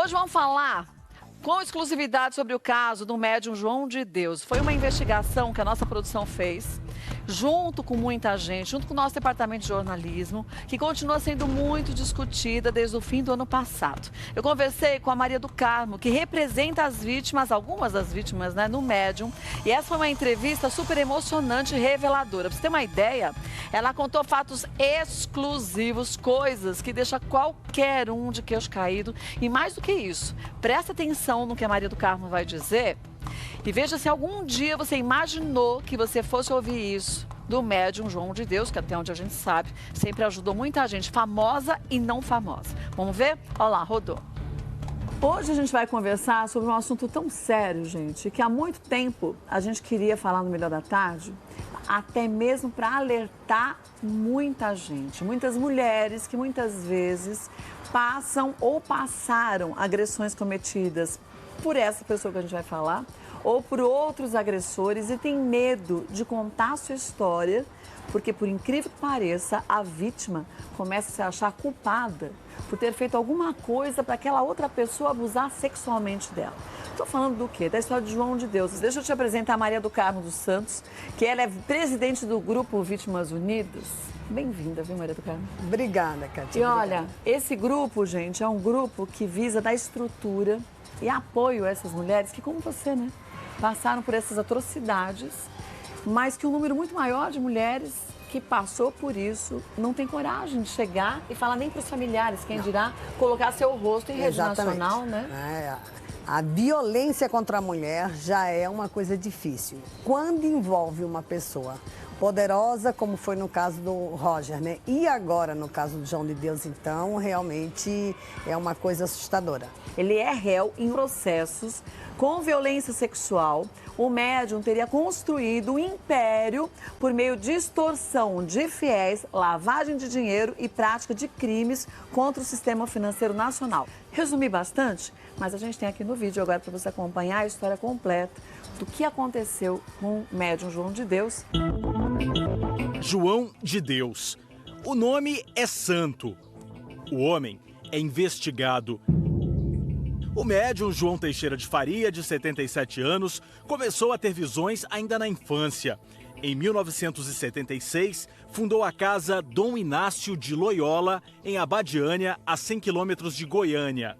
Hoje vamos falar com exclusividade sobre o caso do médium João de Deus. Foi uma investigação que a nossa produção fez, junto com muita gente, junto com o nosso departamento de jornalismo, que continua sendo muito discutida desde o fim do ano passado. Eu conversei com a Maria do Carmo, que representa as vítimas, algumas das vítimas, né, no médium. E essa foi uma entrevista super emocionante e reveladora. Pra você ter uma ideia, ela contou fatos exclusivos, coisas que deixam qualquer um de queixo caído. E mais do que isso, presta atenção no que a Maria do Carmo vai dizer e veja se algum dia você imaginou que você fosse ouvir isso do médium João de Deus, que até onde a gente sabe, sempre ajudou muita gente, famosa e não famosa. Vamos ver? Olha lá, rodou. Hoje a gente vai conversar sobre um assunto tão sério, gente, que há muito tempo a gente queria falar no Melhor da Tarde, até mesmo para alertar muita gente, muitas mulheres que muitas vezes passam ou passaram agressões cometidas por essa pessoa que a gente vai falar, ou por outros agressores e tem medo de contar a sua história, porque por incrível que pareça, a vítima começa a se achar culpada por ter feito alguma coisa para aquela outra pessoa abusar sexualmente dela. Estou falando do quê? Da história de João de Deus. Deixa eu te apresentar a Maria do Carmo dos Santos, que ela é presidente do grupo Vítimas Unidas. Bem-vinda, viu, Maria do Carmo? Obrigada, Cátia. E olha, esse grupo, gente, é um grupo que visa dar estrutura e apoio a essas mulheres que, como você, né, passaram por essas atrocidades, mas que um número muito maior de mulheres que passou por isso não tem coragem de chegar e falar nem para os familiares, quem dirá colocar seu rosto em rede nacional, né? A violência contra a mulher já é uma coisa difícil. Quando envolve uma pessoa poderosa, como foi no caso do Roger, né? E agora no caso do João de Deus, então, realmente é uma coisa assustadora. Ele é réu em processos com violência sexual. O médium teria construído um império por meio de extorsão de fiéis, lavagem de dinheiro e prática de crimes contra o sistema financeiro nacional. Resumi bastante, mas a gente tem aqui no vídeo agora para você acompanhar a história completa do que aconteceu com o médium João de Deus. João de Deus. O nome é santo. O homem é investigado. O médium João Teixeira de Faria, de 77 anos, começou a ter visões ainda na infância. Em 1976, fundou a casa Dom Inácio de Loyola, em Abadiânia, a 100 quilômetros de Goiânia.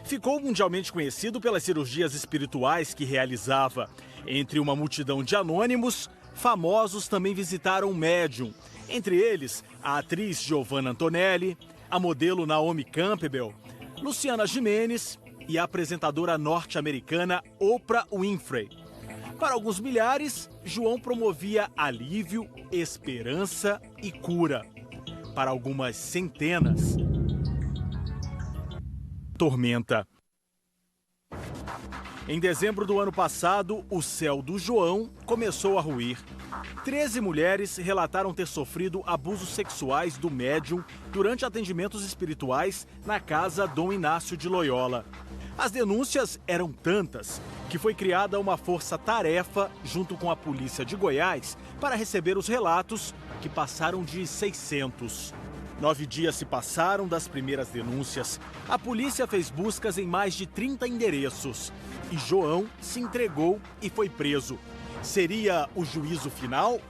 Ficou mundialmente conhecido pelas cirurgias espirituais que realizava. Entre uma multidão de anônimos, famosos também visitaram o médium. Entre eles, a atriz Giovanna Antonelli, a modelo Naomi Campbell, Luciana Gimenez e a apresentadora norte-americana Oprah Winfrey. Para alguns milhares, João promovia alívio, esperança e cura. Para algumas centenas, tormenta. Em dezembro do ano passado, o céu do João começou a ruir. 13 mulheres relataram ter sofrido abusos sexuais do médium durante atendimentos espirituais na casa Dom Inácio de Loyola. As denúncias eram tantas que foi criada uma força-tarefa junto com a polícia de Goiás para receber os relatos, que passaram de 600. 9 dias se passaram das primeiras denúncias. A polícia fez buscas em mais de 30 endereços. E João se entregou e foi preso. Seria o juízo final?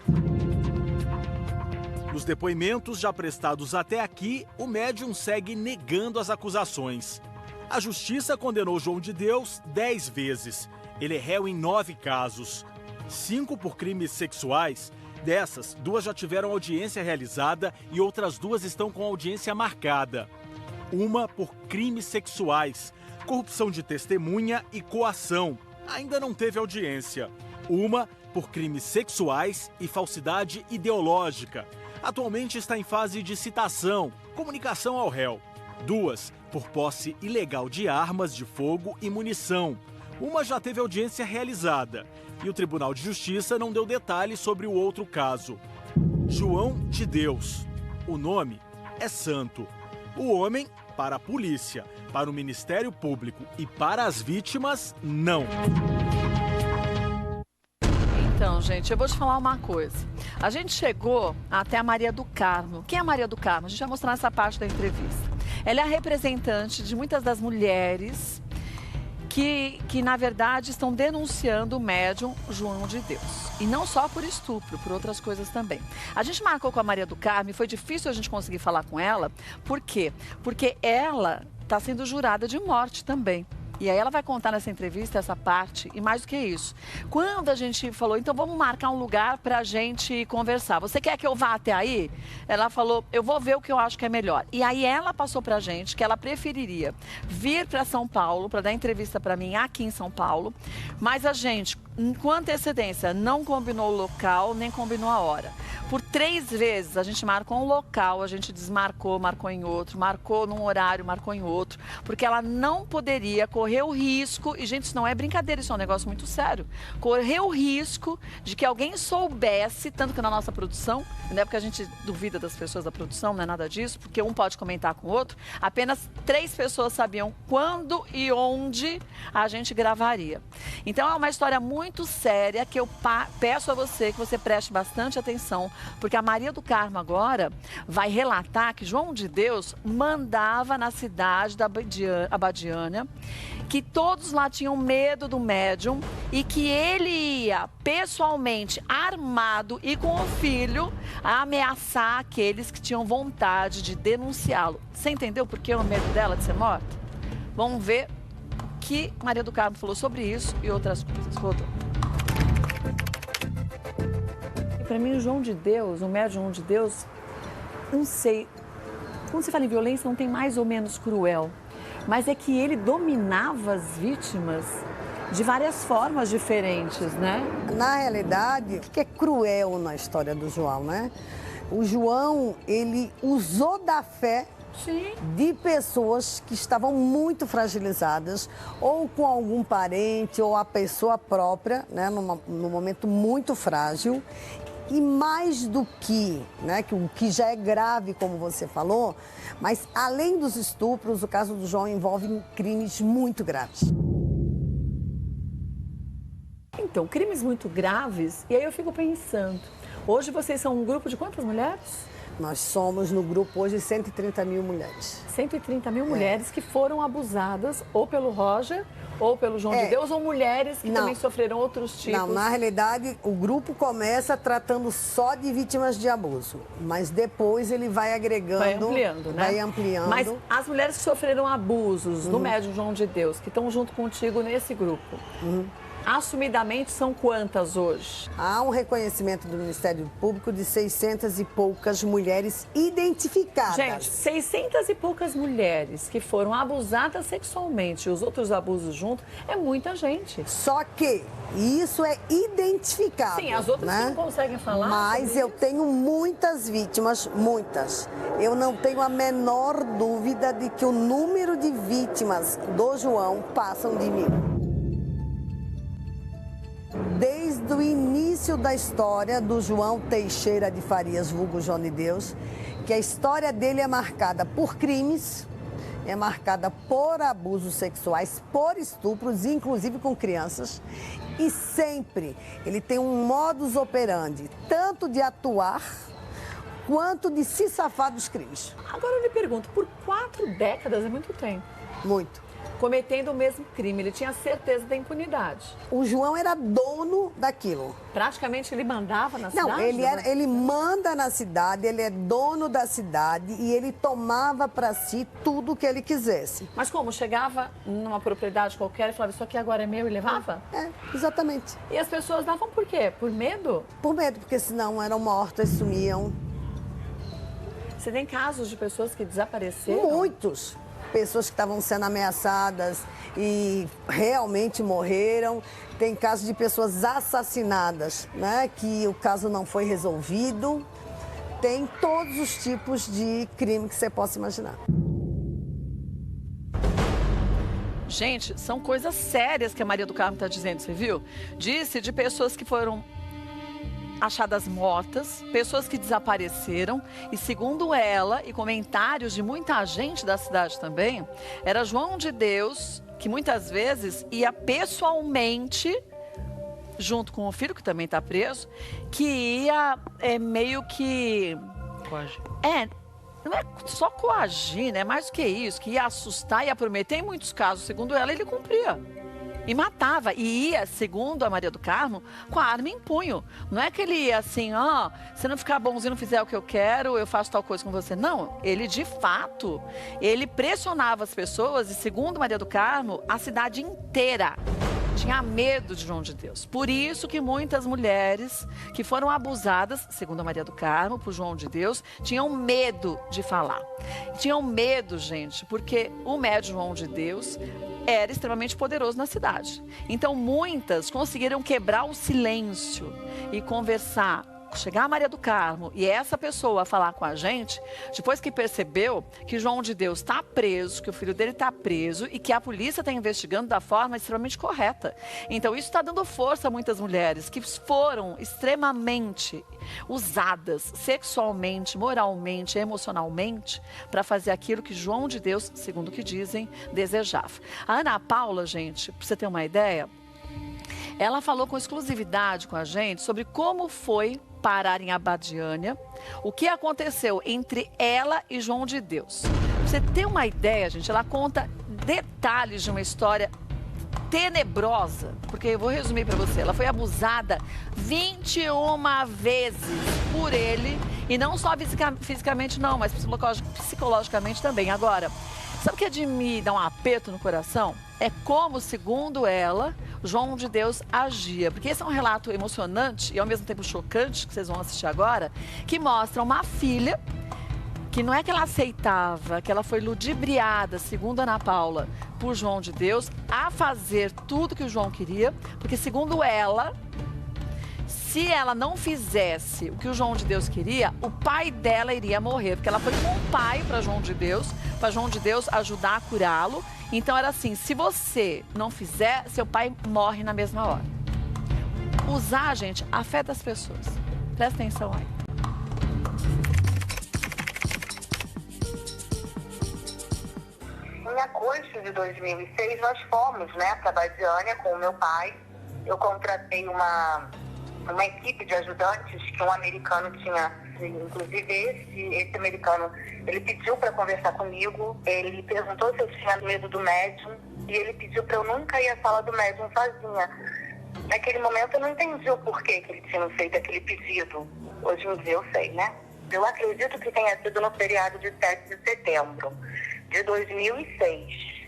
Nos depoimentos já prestados até aqui, o médium segue negando as acusações. A justiça condenou João de Deus 10 vezes. Ele é réu em 9 casos. 5 por crimes sexuais. Dessas, 2 já tiveram audiência realizada e outras 2 estão com audiência marcada. Uma por crimes sexuais, corrupção de testemunha e coação. Ainda não teve audiência. Uma por crimes sexuais e falsidade ideológica. Atualmente está em fase de citação, comunicação ao réu. 2 por posse ilegal de armas de fogo e munição. Uma já teve audiência realizada e o Tribunal de Justiça não deu detalhes sobre o outro caso. João de Deus. O nome é santo. O homem, para a polícia, para o Ministério Público e para as vítimas, não. Então, gente, eu vou te falar uma coisa. A gente chegou até a Maria do Carmo. Quem é a Maria do Carmo? A gente vai mostrar nessa parte da entrevista. Ela é a representante de muitas das mulheres que na verdade, estão denunciando o médium João de Deus. E não só por estupro, por outras coisas também. A gente marcou com a Maria do Carmo e foi difícil a gente conseguir falar com ela. Por quê? Porque ela está sendo jurada de morte também. E aí ela vai contar nessa entrevista essa parte, e mais do que isso. Quando a gente falou, então vamos marcar um lugar pra gente conversar. Você quer que eu vá até aí? Ela falou, eu vou ver o que eu acho que é melhor. E aí ela passou pra gente que ela preferiria vir pra São Paulo, pra dar entrevista pra mim aqui em São Paulo. Mas a gente, com antecedência, não combinou o local, nem combinou a hora. Por 3 vezes a gente marcou um local, a gente desmarcou, marcou em outro, marcou num horário, marcou em outro, porque ela não poderia correr o risco, e gente, isso não é brincadeira, isso é um negócio muito sério, correr o risco de que alguém soubesse, tanto que na nossa produção, não é porque a gente duvida das pessoas da produção, não é nada disso, porque um pode comentar com o outro, apenas 3 pessoas sabiam quando e onde a gente gravaria. Então é uma história muito séria que eu peço a você que você preste bastante atenção, porque a Maria do Carmo agora vai relatar que João de Deus mandava na cidade da Abadiânia, que todos lá tinham medo do médium e que ele ia pessoalmente armado e com o filho a ameaçar aqueles que tinham vontade de denunciá-lo. Você entendeu por que o medo dela de ser morta? Vamos ver o que Maria do Carmo falou sobre isso e outras coisas. Rodou. Para mim, o João de Deus, o médium de Deus, não sei, quando você fala em violência, não tem mais ou menos cruel, mas é que ele dominava as vítimas de várias formas diferentes, né? Na realidade, o que é cruel na história do João, né? O João, ele usou da fé de pessoas que estavam muito fragilizadas, ou com algum parente, ou a pessoa própria, né, num momento muito frágil. E mais do que, né, o que já é grave, como você falou, mas além dos estupros, o caso do João envolve crimes muito graves. Então, crimes muito graves, e aí eu fico pensando, hoje vocês são um grupo de quantas mulheres? Nós somos no grupo hoje 130 mil mulheres. 130 mil mulheres que foram abusadas ou pelo Roger ou pelo João de Deus, ou mulheres que também sofreram outros tipos? Não, na realidade, o grupo começa tratando só de vítimas de abuso, mas depois ele vai agregando... Vai ampliando, né? Vai ampliando. Mas as mulheres que sofreram abusos do médium João de Deus, que estão junto contigo nesse grupo, assumidamente são quantas hoje? Há um reconhecimento do Ministério Público de 600 e poucas mulheres identificadas. Gente, 600 e poucas mulheres que foram abusadas sexualmente e os outros abusos juntos, é muita gente. Só que isso é identificado. Sim, as outras, né? que não conseguem falar. Mas eu tenho muitas vítimas, muitas. Eu não tenho a menor dúvida de que o número de vítimas do João passam de 1000. Desde o início da história do João Teixeira de Farias, vulgo João de Deus, que a história dele é marcada por crimes, é marcada por abusos sexuais, por estupros, inclusive com crianças, e sempre ele tem um modus operandi, tanto de atuar quanto de se safar dos crimes. Agora eu lhe pergunto, por 4 décadas é muito tempo. Muito. Cometendo o mesmo crime, ele tinha certeza da impunidade. O João era dono daquilo. Praticamente ele mandava na cidade? Não, ele manda na cidade, ele é dono da cidade e ele tomava para si tudo o que ele quisesse. Mas como? Chegava numa propriedade qualquer e falava, isso aqui agora é meu e levava? É, exatamente. E as pessoas davam por quê? Por medo? Por medo, porque senão eram mortas, sumiam. Você tem casos de pessoas que desapareceram? Muitos. Pessoas que estavam sendo ameaçadas e realmente morreram. Tem casos de pessoas assassinadas, né, que o caso não foi resolvido. Tem todos os tipos de crime que você possa imaginar. Gente, são coisas sérias que a Maria do Carmo está dizendo, você viu? Disse de pessoas que foram achadas mortas, pessoas que desapareceram, e segundo ela, e comentários de muita gente da cidade também, era João de Deus que muitas vezes ia pessoalmente, junto com o filho, que também está preso, que ia meio que... não é só coagir, né? Mais do que isso, que ia assustar, ia prometer. Em muitos casos, segundo ela, ele cumpria. E matava. E ia, segundo a Maria do Carmo, com a arma em punho. Não é que ele ia assim, se não ficar bonzinho, não fizer o que eu quero, eu faço tal coisa com você. Não, ele de fato, ele pressionava as pessoas e, segundo Maria do Carmo, a cidade inteira tinha medo de João de Deus. Por isso que muitas mulheres que foram abusadas, segundo a Maria do Carmo, por João de Deus, tinham medo de falar. Tinham medo, gente, porque o médium João de Deus era extremamente poderoso na cidade. Então, muitas conseguiram quebrar o silêncio e conversar. Chegar a Maria do Carmo e essa pessoa falar com a gente, depois que percebeu que João de Deus está preso, que o filho dele está preso e que a polícia está investigando da forma extremamente correta. Então, isso está dando força a muitas mulheres que foram extremamente usadas sexualmente, moralmente, emocionalmente para fazer aquilo que João de Deus, segundo o que dizem, desejava. A Ana Paula, gente, para você ter uma ideia, ela falou com exclusividade com a gente sobre como foi parar em Abadiânia, o que aconteceu entre ela e João de Deus. Pra você ter uma ideia, gente, ela conta detalhes de uma história tenebrosa, porque eu vou resumir para você. Ela foi abusada 21 vezes por ele, e não só fisicamente não, mas psicologicamente também. Agora, sabe o que é de me dar um aperto no coração? É como, segundo ela, João de Deus agia. Porque esse é um relato emocionante e ao mesmo tempo chocante, que vocês vão assistir agora, que mostra uma filha que não é que ela aceitava, que ela foi ludibriada, segundo Ana Paula, por João de Deus, a fazer tudo que o João queria, porque segundo ela, se ela não fizesse o que o João de Deus queria, o pai dela iria morrer, porque ela foi com o pai para João de Deus ajudar a curá-lo. Então era assim, se você não fizer, seu pai morre na mesma hora. Usar, gente, afeta as pessoas. Presta atenção aí. Em agosto de 2006, nós fomos, para Abadiânia com o meu pai. Eu contratei uma equipe de ajudantes que um americano tinha. Inclusive, esse americano, ele pediu para conversar comigo, ele perguntou se eu tinha medo do médium e ele pediu para eu nunca ir à sala do médium sozinha. Naquele momento, eu não entendi o porquê que ele tinha feito aquele pedido. Hoje em dia, eu sei, né? Eu acredito que tenha sido no feriado de 7 de setembro de 2006.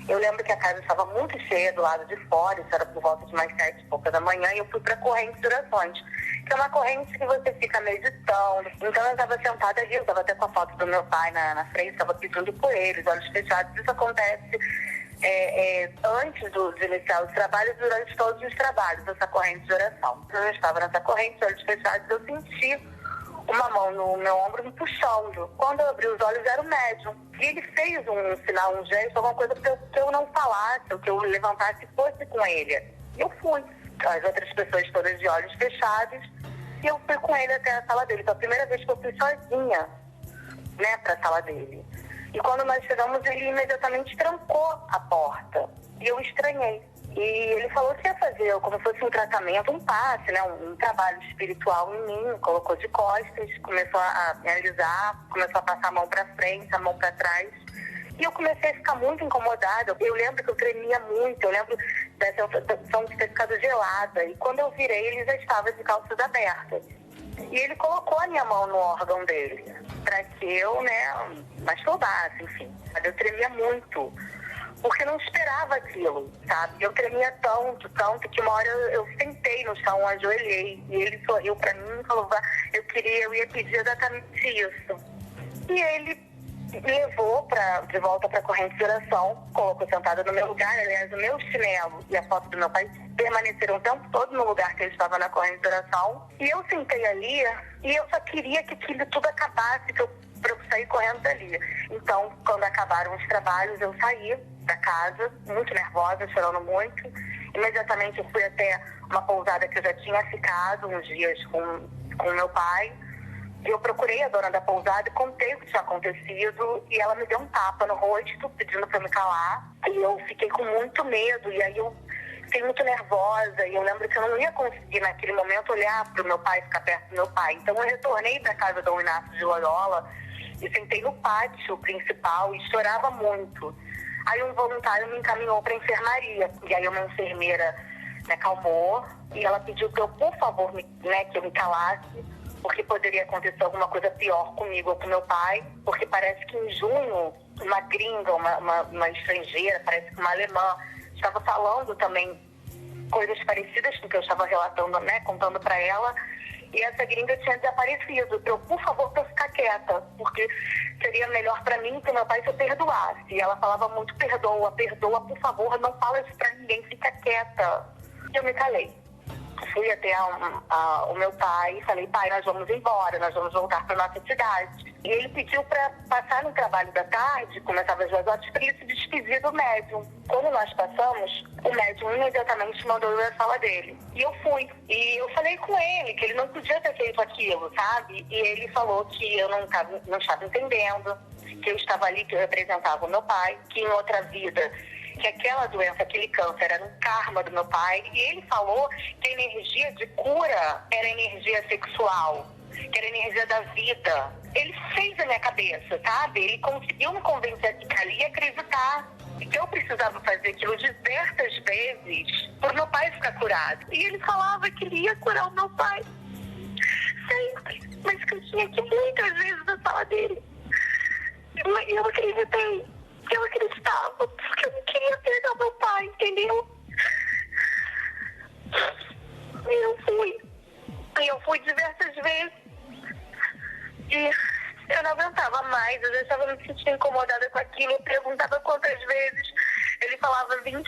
Eu lembro que a casa estava muito cheia do lado de fora, isso era por volta de mais 7 e pouca da manhã, e eu fui para a corrente de orações, que é uma corrente que você fica meditando. Então eu estava sentada ali, eu estava até com a foto do meu pai na frente, estava pedindo por ele, os olhos fechados. Isso acontece antes de iniciar os trabalhos, durante todos os trabalhos dessa corrente de oração. Eu estava nessa corrente, olhos fechados, eu senti uma mão no meu ombro me puxando. Quando eu abri os olhos, era o médium. E ele fez um sinal, um gesto, alguma coisa para eu não falasse, ou que eu levantasse e fosse com ele. E eu fui. As outras pessoas todas de olhos fechados. E eu fui com ele até a sala dele. Foi a primeira vez que eu fui sozinha, para a sala dele. E quando nós chegamos, ele imediatamente trancou a porta. E eu estranhei. E ele falou que ia fazer como se fosse um tratamento, um passe, um trabalho espiritual em mim. Colocou de costas, começou a me alisar, começou a passar a mão para frente, a mão para trás. E eu comecei a ficar muito incomodada. Eu lembro que eu tremia muito, eu lembro da sensação de ter ficado gelada. E quando eu virei, ele já estava de calças abertas. E ele colocou a minha mão no órgão dele, para que eu, masturbasse, enfim. Eu tremia muito, porque não esperava aquilo, sabe? Eu tremia tanto, que uma hora eu sentei no chão, ajoelhei, e ele sorriu pra mim e falou, eu ia pedir exatamente isso. E ele me levou de volta pra corrente de oração, colocou sentada no meu lugar, aliás, o meu chinelo e a foto do meu pai permaneceram o tempo todo no lugar que ele estava na corrente de oração. E eu sentei ali, e eu só queria que aquilo tudo acabasse, para eu sair correndo dali. Então, quando acabaram os trabalhos, eu saí da casa, muito nervosa, chorando muito. Imediatamente eu fui até uma pousada que eu já tinha ficado uns dias com o meu pai. Eu procurei a dona da pousada e contei o que tinha acontecido, e ela me deu um tapa no rosto, pedindo para me calar. E eu fiquei com muito medo, e aí eu fiquei muito nervosa, e eu lembro que eu não ia conseguir naquele momento olhar para o meu pai, ficar perto do meu pai. Então eu retornei para a casa do Inácio de Loyola e sentei no pátio principal e chorava muito. Aí um voluntário me encaminhou para a enfermaria. E aí uma enfermeira me acalmou e ela pediu que eu, por favor, que eu me calasse, porque poderia acontecer alguma coisa pior comigo ou com meu pai, porque parece que em junho uma gringa, uma estrangeira, parece que uma alemã, estava falando também coisas parecidas com o que eu estava relatando, né, contando para ela, e essa gringa tinha desaparecido. Eu, por favor, para eu ficar quieta, porque seria melhor para mim que meu pai se eu perdoasse. E ela falava muito, perdoa, por favor, não fala isso para ninguém, fica quieta. E eu me calei. Fui até o meu pai e falei, pai, nós vamos embora, nós vamos voltar para nossa cidade. E ele pediu para passar no trabalho da tarde, começava às 2 horas, para ele se despedir do médium. Quando nós passamos, o médium imediatamente mandou eu ir à sala dele. E eu fui. E eu falei com ele que ele não podia ter feito aquilo, sabe? E ele falou que eu não estava entendendo, que eu estava ali, que eu representava o meu pai, que em outra vida, que aquela doença, aquele câncer era um karma do meu pai. E ele falou que a energia de cura era energia sexual, que era energia da vida. Ele fez a minha cabeça, sabe? Ele conseguiu me convencer a ficar ali e acreditar que eu precisava fazer aquilo diversas vezes para o meu pai ficar curado. E ele falava que ele ia curar o meu pai sempre, mas que eu tinha que ir muitas vezes na sala dele. E eu acreditei. Eu acreditava, porque eu não queria perder o meu pai, entendeu? E eu fui. E eu fui diversas vezes. E eu não aguentava mais, eu já estava me sentindo incomodada com aquilo. Eu perguntava quantas vezes. Ele falava 21,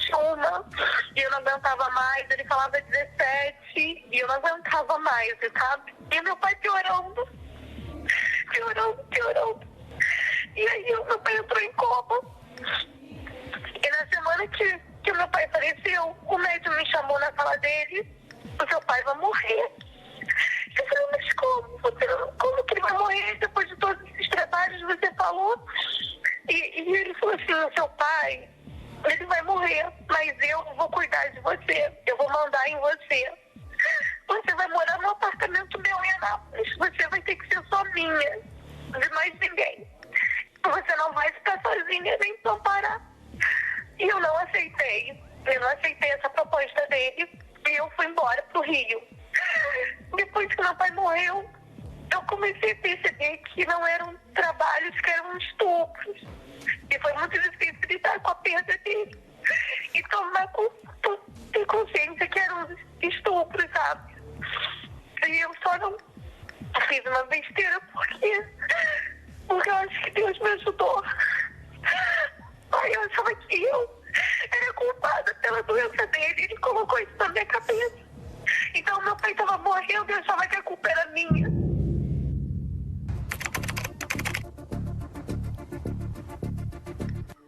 e eu não aguentava mais. Ele falava 17, e eu não aguentava mais, sabe? E meu pai piorando. E aí o meu pai entrou em coma. E na semana que o meu pai faleceu, o médico me chamou na sala dele. O seu pai vai morrer. Eu falei, mas como que ele vai morrer depois de todos esses trabalhos que você falou? E ele falou assim, o seu pai, ele vai morrer, mas eu vou cuidar de você. Eu vou mandar em você. Você vai morar no apartamento meu em Anápolis. Você vai ter que ser só minha, de mais ninguém. Você não vai ficar sozinha nem desamparada. E eu não aceitei. Eu não aceitei essa proposta dele. E eu fui embora pro Rio. Depois que meu pai morreu, eu comecei a perceber que não eram trabalhos, que eram estupros. E foi muito difícil lidar com a perda dele. E ter consciência que eram estupros, sabe? E eu só não fiz uma besteira porque eu acho que Deus me ajudou. Ai, eu achava que eu era culpada pela doença dele. Ele colocou isso na minha cabeça. Então meu pai estava morrendo e eu achava que a culpa era minha.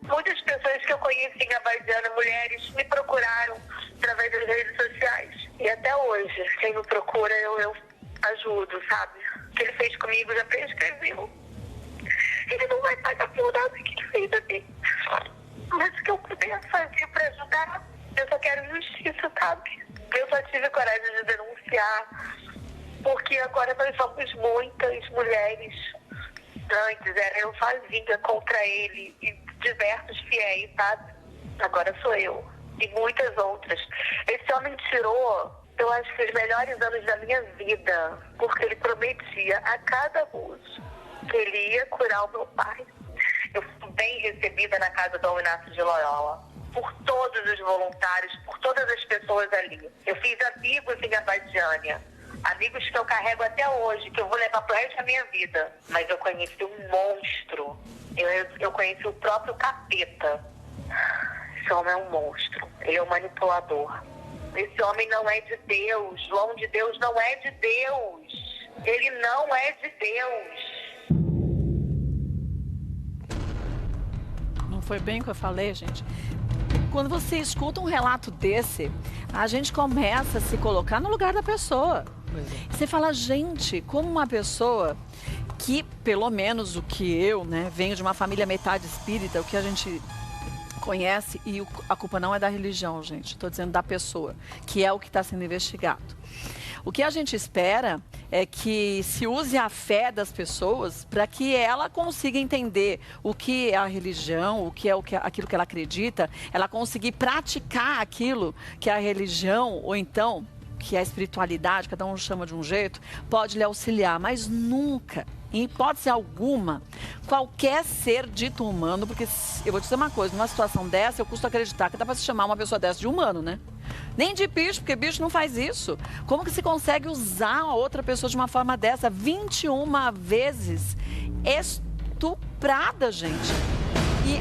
Muitas pessoas que eu conheci em Abadiânia, mulheres, me procuraram através das redes sociais. E até hoje, quem me procura, eu ajudo, sabe? O que ele fez comigo já prescreveu. Ele não vai pagar por nada que ele fez a mim. Mas o que eu puder fazer para ajudar, eu só quero justiça, sabe? Eu só tive coragem de denunciar, porque agora nós somos muitas mulheres. Antes era eu sozinha contra ele e diversos fiéis, sabe? Agora sou eu e muitas outras. Esse homem tirou, eu acho que os melhores anos da minha vida, porque ele prometia a cada abuso que ele ia curar o meu pai. Eu fui bem recebida na casa do Inácio de Loyola, por todos os voluntários, por todas as pessoas ali. Eu fiz amigos em Abadiânia, amigos que eu carrego até hoje, que eu vou levar pro resto da minha vida. Mas eu conheci um monstro, eu conheci o próprio capeta. Esse homem é um monstro, ele é um manipulador. Esse homem não é de Deus, João de Deus não é de Deus. Ele não é de Deus. Não foi bem o que eu falei, gente? Quando você escuta um relato desse, a gente começa a se colocar no lugar da pessoa. Você fala, gente, como uma pessoa que, pelo menos o que eu, né, venho de uma família metade espírita, o que a gente Conhece, e a culpa não é da religião, gente. Estou dizendo da pessoa, que é o que está sendo investigado. O que a gente espera é que se use a fé das pessoas para que ela consiga entender o que é a religião, aquilo que ela acredita, ela conseguir praticar aquilo que a religião, ou então que a espiritualidade, cada um chama de um jeito, pode lhe auxiliar, mas nunca, em hipótese alguma, qualquer ser dito humano, porque eu vou te dizer uma coisa, numa situação dessa, eu custo acreditar que dá para se chamar uma pessoa dessa de humano, né? Nem de bicho, porque bicho não faz isso. Como que se consegue usar a outra pessoa de uma forma dessa? 21 vezes estuprada, gente. E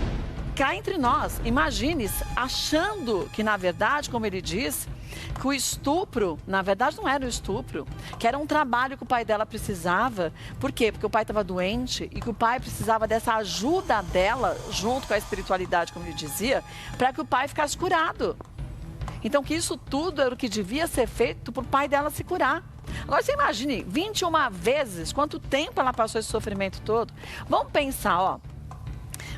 cá entre nós, imagine achando que, na verdade, como ele diz, que o estupro, na verdade, não era o estupro, que era um trabalho que o pai dela precisava. Por quê? Porque o pai estava doente e que o pai precisava dessa ajuda dela, junto com a espiritualidade, como ele dizia, para que o pai ficasse curado. Então, que isso tudo era o que devia ser feito para o pai dela se curar. Agora, você imagine, 21 vezes, quanto tempo ela passou esse sofrimento todo? Vamos pensar, ó.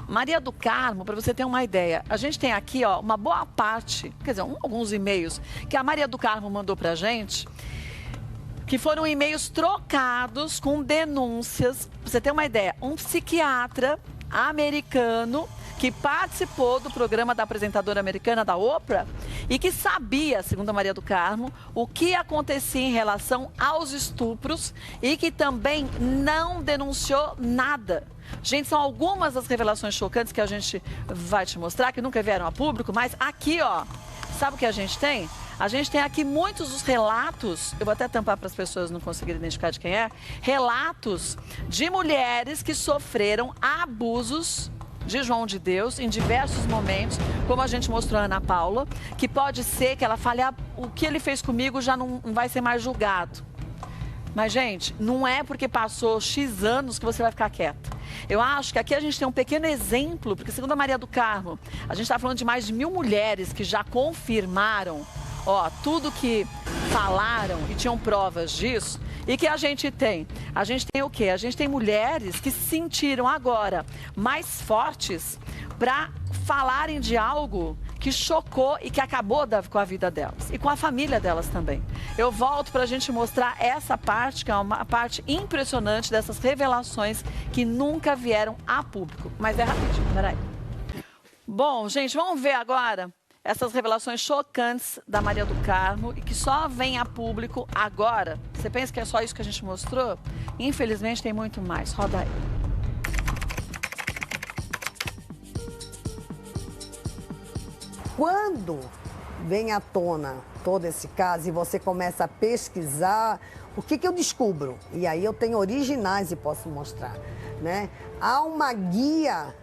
Maria do Carmo, para você ter uma ideia, a gente tem aqui, ó, uma boa parte, quer dizer, alguns e-mails que a Maria do Carmo mandou para a gente, que foram e-mails trocados com denúncias. Pra você ter uma ideia, um psiquiatra americano que participou do programa da apresentadora americana da Oprah e que sabia, segundo a Maria do Carmo, o que acontecia em relação aos estupros e que também não denunciou nada. Gente, são algumas das revelações chocantes que a gente vai te mostrar, que nunca vieram a público, mas aqui, ó, sabe o que a gente tem? A gente tem aqui muitos dos relatos, eu vou até tampar para as pessoas não conseguirem identificar de quem é, relatos de mulheres que sofreram abusos de João de Deus em diversos momentos, como a gente mostrou a Ana Paula, que pode ser que ela fale, o que ele fez comigo já não vai ser mais julgado. Mas, gente, não é porque passou X anos que você vai ficar quieta. Eu acho que aqui a gente tem um pequeno exemplo, porque segundo a Maria do Carmo, a gente está falando de mais de 1000 mulheres que já confirmaram, ó, tudo que falaram e tinham provas disso. E que a gente tem? A gente tem o quê? A gente tem mulheres que se sentiram agora mais fortes para falarem de algo que chocou e que acabou com a vida delas. E com a família delas também. Eu volto para a gente mostrar essa parte, que é uma parte impressionante dessas revelações que nunca vieram a público. Mas é rapidinho, peraí. Bom, gente, vamos ver agora essas revelações chocantes da Maria do Carmo e que só vem a público agora. Você pensa que é só isso que a gente mostrou? Infelizmente tem muito mais. Roda aí. Quando vem à tona todo esse caso e você começa a pesquisar, o que eu descubro? E aí eu tenho originais e posso mostrar, né? Há uma guia,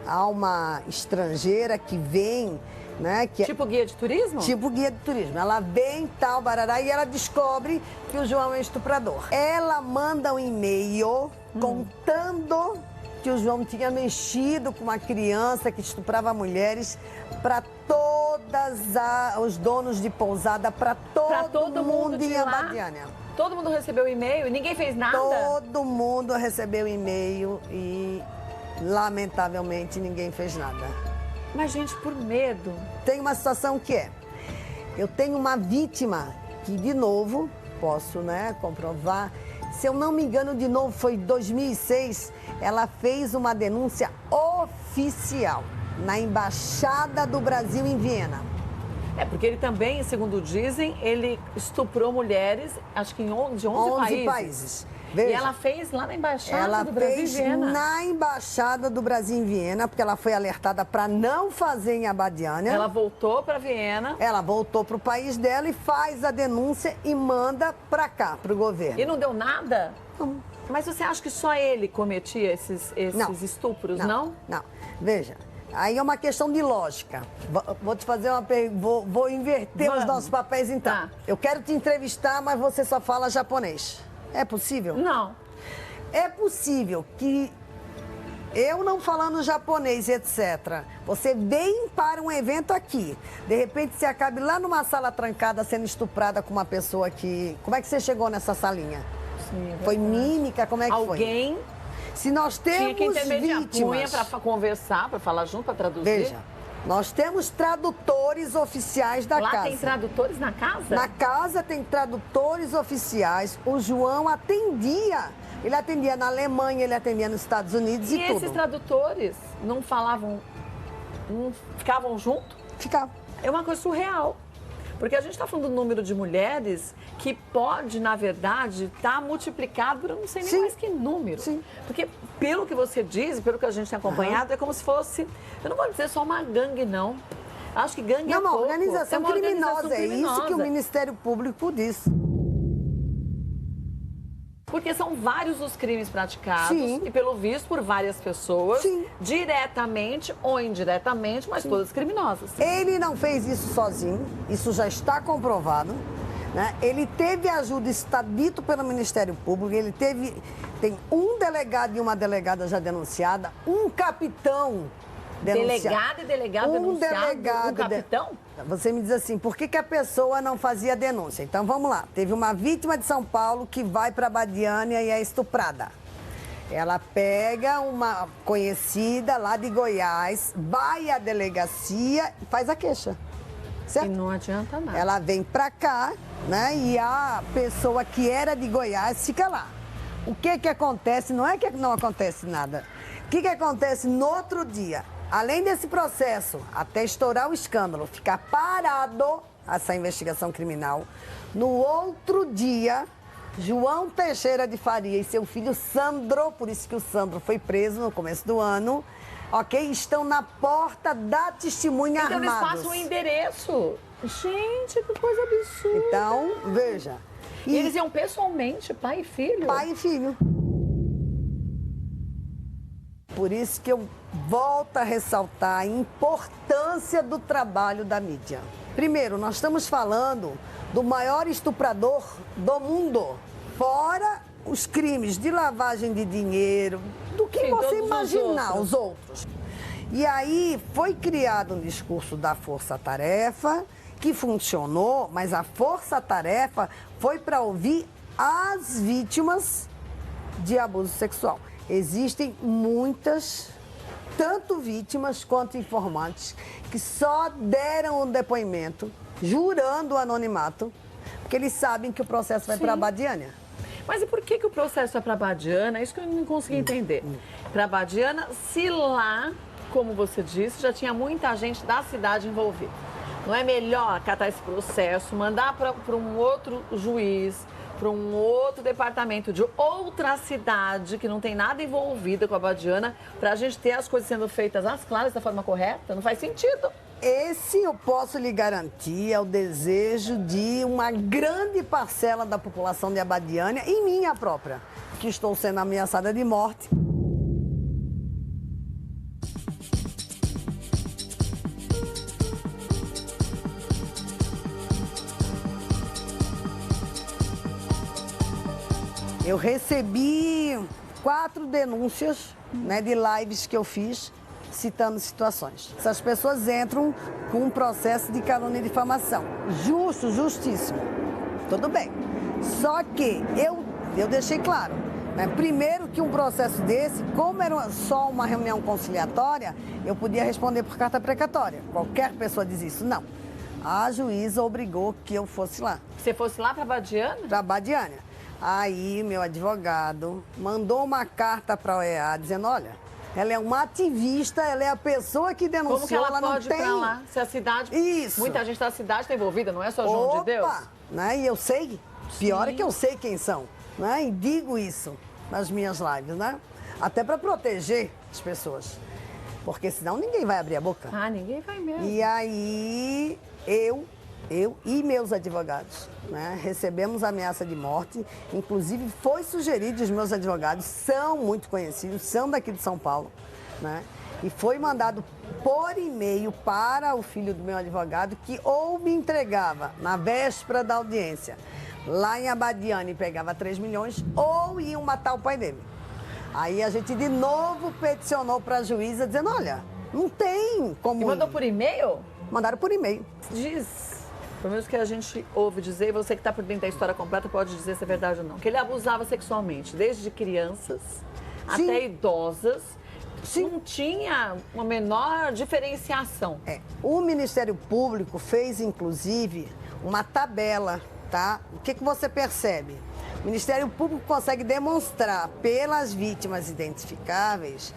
há uma estrangeira que vem, né? Que tipo guia de turismo? Tipo guia de turismo. Ela vem, tal, barará, e ela descobre que o João é estuprador. Ela manda um e-mail contando que o João tinha mexido com uma criança que estuprava mulheres para os donos de pousada, para todo mundo em Abadiânia. Todo mundo recebeu e-mail e ninguém fez nada? Todo mundo recebeu e-mail e, lamentavelmente, ninguém fez nada. Mas, gente, por medo. Tem uma situação que eu tenho uma vítima que, de novo, posso, né, comprovar, se eu não me engano, de novo, foi em 2006, ela fez uma denúncia oficial na Embaixada do Brasil em Viena. É, porque ele também, segundo dizem, ele estuprou mulheres, acho que de 11 países. Veja, e ela fez lá na Embaixada do Brasil em Viena. Ela fez na Embaixada do Brasil em Viena, porque ela foi alertada para não fazer em Abadiânia. Ela voltou para Viena. Ela voltou para o país dela e faz a denúncia e manda para cá, para o governo. E não deu nada? Não. Mas você acha que só ele cometia esses estupros, não? Não. Veja, aí é uma questão de lógica. Vou te fazer uma pergunta, vou inverter os nossos papéis então. Tá. Eu quero te entrevistar, mas você só fala japonês. É possível? Não. É possível que eu não falando japonês, etc., você vem para um evento aqui, de repente você acabe lá numa sala trancada sendo estuprada com uma pessoa que... Como é que você chegou nessa salinha? Sim, foi mímica? Como é que foi? Alguém Se nós temos tinha que intermediar, vítimas... punha para conversar, para falar junto, para traduzir. Veja, Nós temos tradutores oficiais da casa. Lá tem tradutores na casa? Na casa tem tradutores oficiais. O João atendia. Ele atendia na Alemanha, ele atendia nos Estados Unidos e tudo. E esses tradutores não falavam, não ficavam junto? Ficava. É uma coisa surreal. Porque a gente está falando do número de mulheres que pode, na verdade, estar multiplicado por eu não sei nem mais que número. Sim. Porque, pelo que você diz, pelo que a gente tem acompanhado, é como se fosse, eu não vou dizer só uma gangue, não. Acho que gangue é pouco. Uma organização criminosa. É isso que o Ministério Público diz. Porque são vários os crimes praticados, Sim. e pelo visto por várias pessoas, Sim. diretamente ou indiretamente, mas todas criminosas. Ele não fez isso sozinho, isso já está comprovado. Né? Ele teve ajuda, está dito pelo Ministério Público, tem um delegado e uma delegada já denunciada, um capitão denunciado. Delegado e delegado denunciado, um capitão? Você me diz assim, por que a pessoa não fazia denúncia? Então vamos lá, teve uma vítima de São Paulo que vai para Abadiânia e é estuprada. Ela pega uma conhecida lá de Goiás, vai à delegacia e faz a queixa. Certo? E não adianta nada. Ela vem para cá, né? E a pessoa que era de Goiás fica lá. O que acontece? Não é que não acontece nada. O que acontece no outro dia? Além desse processo, até estourar o escândalo, ficar parado essa investigação criminal, no outro dia, João Teixeira de Faria e seu filho Sandro, por isso que o Sandro foi preso no começo do ano, ok? Estão na porta da testemunha então armados. Então eles passam o endereço. Gente, que coisa absurda. Então, veja. E eles iam pessoalmente, pai e filho? Pai e filho. Por isso que eu volto a ressaltar a importância do trabalho da mídia. Primeiro, nós estamos falando do maior estuprador do mundo. Fora os crimes de lavagem de dinheiro, do que você imaginar, os outros. E aí foi criado um discurso da força-tarefa, que funcionou, mas a força-tarefa foi para ouvir as vítimas de abuso sexual. Existem muitas, tanto vítimas quanto informantes, que só deram um depoimento, jurando o anonimato, porque eles sabem que o processo vai para a Abadiânia. Mas e por que o processo vai para a Abadiânia? É isso que eu não consegui entender. Para a Abadiânia, se lá, como você disse, já tinha muita gente da cidade envolvida. Não é melhor acatar esse processo, mandar para um outro juiz, para um outro departamento de outra cidade que não tem nada envolvida com a Abadiânia, para a gente ter as coisas sendo feitas às claras, da forma correta? Não faz sentido. Esse eu posso lhe garantir é o desejo de uma grande parcela da população de Abadiânia e minha própria, que estou sendo ameaçada de morte. Eu recebi 4 denúncias, né, de lives que eu fiz, citando situações. Essas pessoas entram com um processo de calúnia e difamação. Justo, justíssimo. Tudo bem. Só que eu deixei claro, né, primeiro que um processo desse, como era só uma reunião conciliatória, eu podia responder por carta precatória. Qualquer pessoa diz isso. Não. A juíza obrigou que eu fosse lá. Você fosse lá para a Abadiânia? Para a Abadiânia. Aí, meu advogado mandou uma carta para a OEA dizendo, olha, ela é uma ativista, ela é a pessoa que denunciou, como que ela não pode tem... ir pra lá? Se a cidade... Isso. Muita gente da cidade está envolvida, não é só João de Deus? Né? E eu sei, pior Sim. é que eu sei quem são, né? E digo isso nas minhas lives, né? Até para proteger as pessoas, porque senão ninguém vai abrir a boca. Ah, ninguém vai mesmo. E aí, eu e meus advogados, né, recebemos ameaça de morte, inclusive foi sugerido, os meus advogados são muito conhecidos, são daqui de São Paulo, né, e foi mandado por e-mail para o filho do meu advogado que ou me entregava na véspera da audiência, lá em Abadiânia e pegava 3 milhões, ou iam matar o pai dele. Aí a gente de novo peticionou para a juíza dizendo, olha, não tem como... E mandou por e-mail? Mandaram por e-mail. Diz... Pelo menos que a gente ouve dizer, e você que está por dentro da história completa pode dizer se é verdade ou não, que ele abusava sexualmente, desde crianças até idosas, Sim. Não tinha uma menor diferenciação. O Ministério Público fez, inclusive, uma tabela, tá? O que você percebe? O Ministério Público consegue demonstrar pelas vítimas identificáveis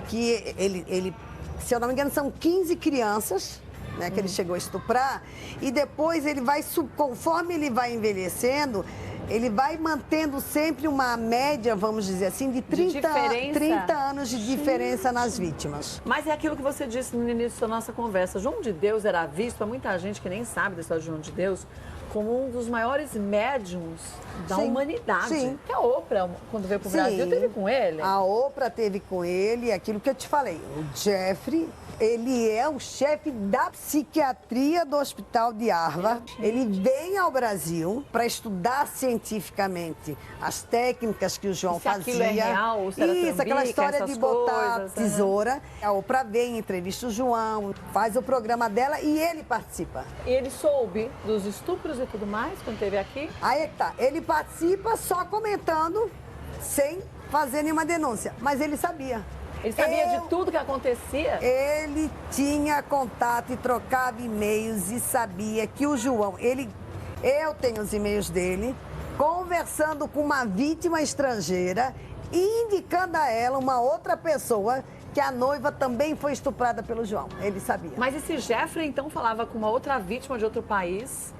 que ele, se eu não me engano, são 15 crianças, né, que ele chegou a estuprar, e depois ele vai, conforme ele vai envelhecendo, ele vai mantendo sempre uma média, vamos dizer assim, de 30 anos de diferença nas vítimas. Mas é aquilo que você disse no início da nossa conversa. João de Deus era visto, para muita gente que nem sabe da história de João de Deus, como um dos maiores médiums da humanidade. Sim. Que a Oprah, quando veio para o Brasil, teve com ele. A Oprah teve com ele, aquilo que eu te falei. O Jeffrey, ele é o chefe da psiquiatria do Hospital de Harvard. Ele vem ao Brasil para estudar cientificamente as técnicas que o João fazia. Aquilo é real, ou se era isso, aquela história de botar coisas, tesoura. A Oprah vem, entrevista o João, faz o programa dela e ele participa. E ele soube dos estupros e tudo mais, quando esteve aqui? Aí é que tá, ele participa só comentando, sem fazer nenhuma denúncia, mas ele sabia. Ele sabia de tudo que acontecia? Ele tinha contato e trocava e-mails e sabia que o João, eu tenho os e-mails dele, conversando com uma vítima estrangeira e indicando a ela uma outra pessoa que a noiva também foi estuprada pelo João. Ele sabia. Mas esse Jeffrey, então, falava com uma outra vítima de outro país?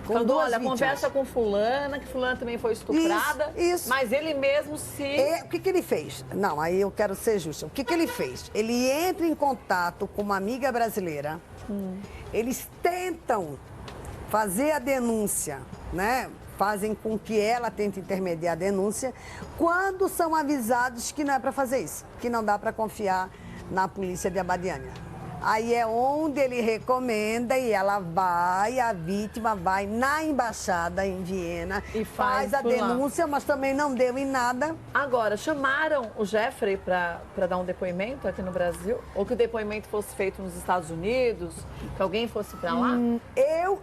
Com duas olha, vítimas. Conversa com fulana, que fulana também foi estuprada. Isso. Mas ele mesmo O que ele fez? Não, aí eu quero ser justa. O que ele fez? Ele entra em contato com uma amiga brasileira. Eles tentam fazer a denúncia, né? Fazem com que ela tente intermediar a denúncia, quando são avisados que não é para fazer isso, que não dá para confiar na polícia de Abadiânia. Aí é onde ele recomenda e ela vai, a vítima vai na embaixada em Viena E faz a por lá. denúncia, mas também não deu em nada. Agora, chamaram o Jeffrey para dar um depoimento aqui no Brasil? Ou que o depoimento fosse feito nos Estados Unidos? Que alguém fosse para lá? Eu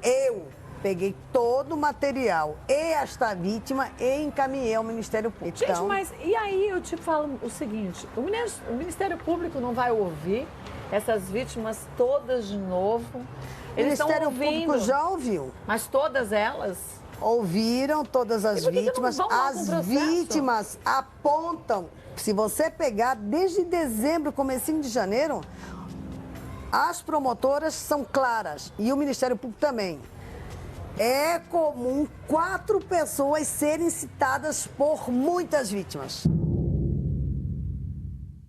peguei todo o material e esta vítima e encaminhei ao Ministério Público. Gente, Então, mas e aí eu te falo o seguinte, o Ministério Público não vai ouvir essas vítimas todas de novo? o Eles estão Ministério ouvindo, Público já ouviu. mas todas elas? Ouviram todas as E por que vítimas. não vão lá com As processo? vítimas apontam. Se você pegar desde dezembro, comecinho de janeiro, as promotoras são claras e o Ministério Público também. É comum 4 pessoas serem citadas por muitas vítimas.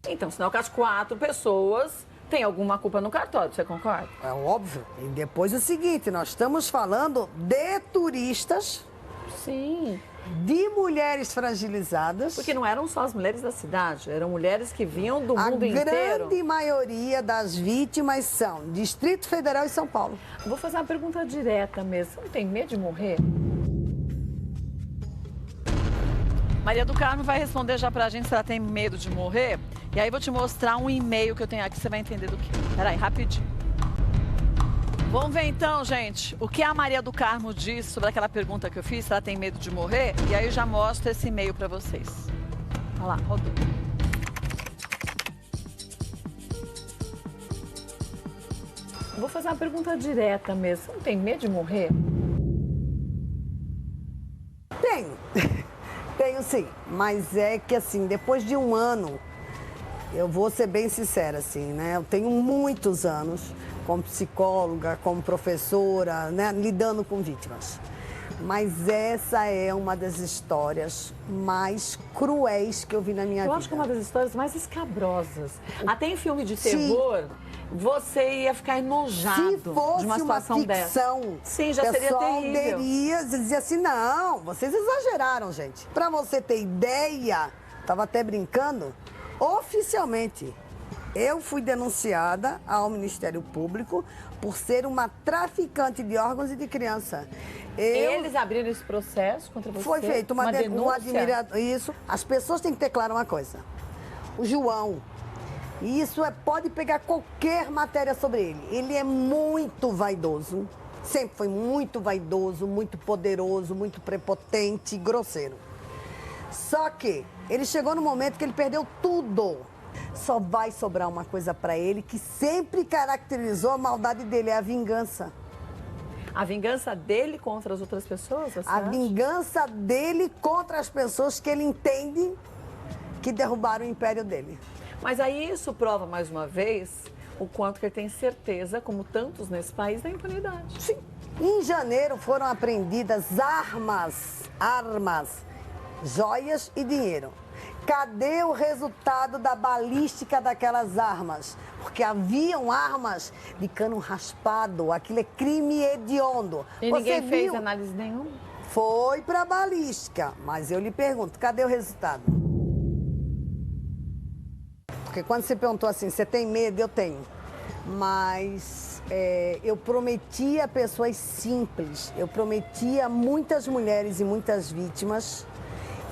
Então, sinal que as 4 pessoas têm alguma culpa no cartório, você concorda? É óbvio. E depois o seguinte, nós estamos falando de turistas, Sim. de mulheres fragilizadas. Porque não eram só as mulheres da cidade, eram mulheres que vinham do A mundo inteiro. grande maioria das vítimas são Distrito Federal e São Paulo. Vou fazer uma pergunta direta mesmo. Você não tem medo de morrer? Maria do Carmo vai responder já pra gente se ela tem medo de morrer. E aí vou te mostrar um e-mail que eu tenho aqui, você vai entender do que. Peraí, rapidinho. Vamos ver então, gente, o que a Maria do Carmo disse sobre aquela pergunta que eu fiz, se ela tem medo de morrer. E aí eu já mostro esse e-mail pra vocês. Olha lá, rodou. Vou fazer uma pergunta direta mesmo. Você não tem medo de morrer? Tenho. Tenho sim. Mas é que assim, depois de um ano, eu vou ser bem sincera assim, né? Eu tenho muitos anos como psicóloga, como professora, né? Lidando com vítimas. Mas essa é uma das histórias mais cruéis que eu vi na minha vida. Eu acho que é uma das histórias mais escabrosas. Até em filme de terror, você ia ficar enojado Se fosse de uma situação ficção, dessa. Sim, já seria terrível. Teria dizer assim, não, vocês exageraram, gente. Pra você ter ideia, tava até brincando, oficialmente, eu fui denunciada ao Ministério Público por ser uma traficante de órgãos e de criança. Eles abriram esse processo contra você? Foi feito uma denúncia? admirador. Isso. As pessoas têm que ter claro uma coisa. O João, isso pode pegar qualquer matéria sobre ele. Ele é muito vaidoso. Sempre foi muito vaidoso, muito poderoso, muito prepotente e grosseiro. Só que ele chegou no momento que ele perdeu tudo. Só vai sobrar uma coisa para ele que sempre caracterizou a maldade dele, é a vingança. A vingança dele contra as outras pessoas? A vingança dele contra as pessoas que ele entende que derrubaram o império dele. Mas aí isso prova, mais uma vez, o quanto que ele tem certeza, como tantos nesse país, da impunidade. Sim. Em janeiro foram apreendidas armas, joias e dinheiro. Cadê o resultado da balística daquelas armas? Porque haviam armas de cano raspado, aquilo é crime hediondo. E ninguém fez análise nenhuma? Foi para balística, mas eu lhe pergunto, cadê o resultado? Porque quando você perguntou assim, você tem medo? Eu tenho. Mas eu prometi a pessoas simples, eu prometi a muitas mulheres e muitas vítimas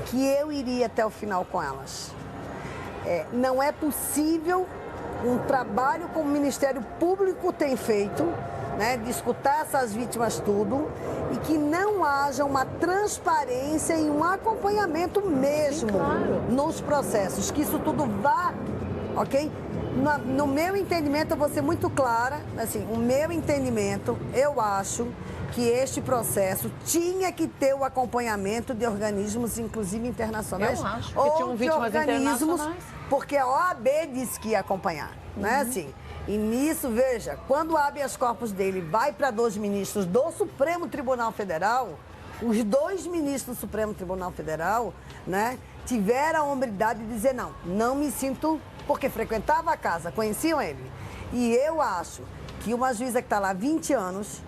que eu iria até o final com elas. Não é possível um trabalho como o Ministério Público tem feito, né, de escutar essas vítimas tudo, e que não haja uma transparência e um acompanhamento mesmo. Sim, claro, nos processos, que isso tudo vá, ok? No meu entendimento, eu vou ser muito clara, assim, o meu entendimento, eu acho que este processo tinha que ter o acompanhamento de organismos, inclusive internacionais. Eu acho que tinham vítimas internacionais. Porque a OAB disse que ia acompanhar, né? Assim, e nisso, veja, quando o habeas corpus dele vai para 2 ministros do Supremo Tribunal Federal, os 2 ministros do Supremo Tribunal Federal, né, tiveram a hombridade de dizer não me sinto, porque frequentava a casa, conheciam ele. E eu acho que uma juíza que está lá há 20 anos,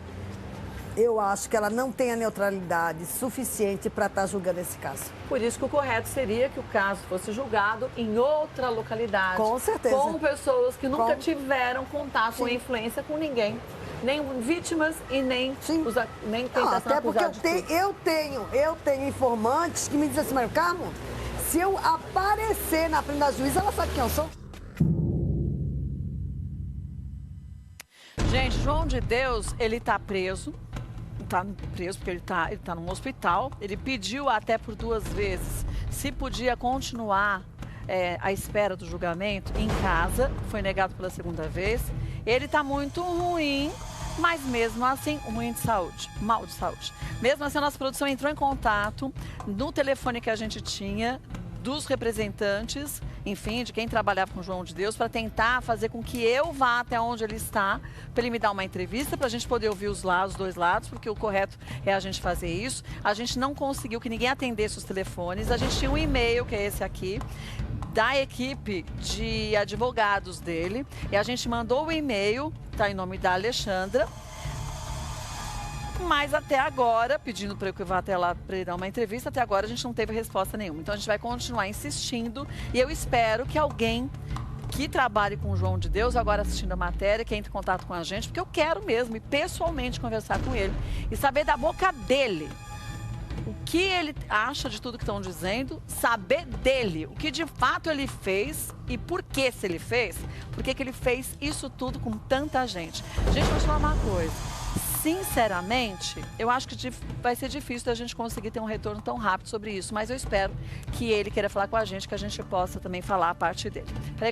eu acho que ela não tem a neutralidade suficiente para estar julgando esse caso. Por isso que o correto seria que o caso fosse julgado em outra localidade. Com certeza. Com pessoas que nunca tiveram contato ou influência com ninguém. Nem vítimas e nem tentação até porque eu tenho informantes que me dizem assim, mas Carmo, se eu aparecer na frente da juíza, ela sabe quem eu sou. Gente, João de Deus, ele tá preso. Tá preso porque ele tá num hospital. Ele pediu até por 2 vezes se podia continuar à espera do julgamento em casa. Foi negado pela 2ª vez. Ele tá muito ruim, mas mesmo assim, ruim de saúde, mal de saúde. Mesmo assim, a nossa produção entrou em contato no telefone que a gente tinha dos representantes, enfim, de quem trabalhava com o João de Deus, para tentar fazer com que eu vá até onde ele está, para ele me dar uma entrevista, para a gente poder ouvir os 2 lados, porque o correto é a gente fazer isso. A gente não conseguiu que ninguém atendesse os telefones, a gente tinha um e-mail, que é esse aqui, da equipe de advogados dele, e a gente mandou o e-mail, tá em nome da Alexandra, mas até agora, pedindo para eu vá até lá para ele dar uma entrevista, até agora a gente não teve resposta nenhuma. Então a gente vai continuar insistindo e eu espero que alguém que trabalhe com o João de Deus, agora assistindo a matéria, que entre em contato com a gente, porque eu quero mesmo, e pessoalmente, conversar com ele e saber da boca dele o que ele acha de tudo que estão dizendo, saber dele, o que de fato ele fez e por que, se ele fez, por que ele fez isso tudo com tanta gente. Gente, vou te falar uma coisa. Sinceramente, eu acho que vai ser difícil da gente conseguir ter um retorno tão rápido sobre isso, mas eu espero que ele queira falar com a gente, que a gente possa também falar a parte dele.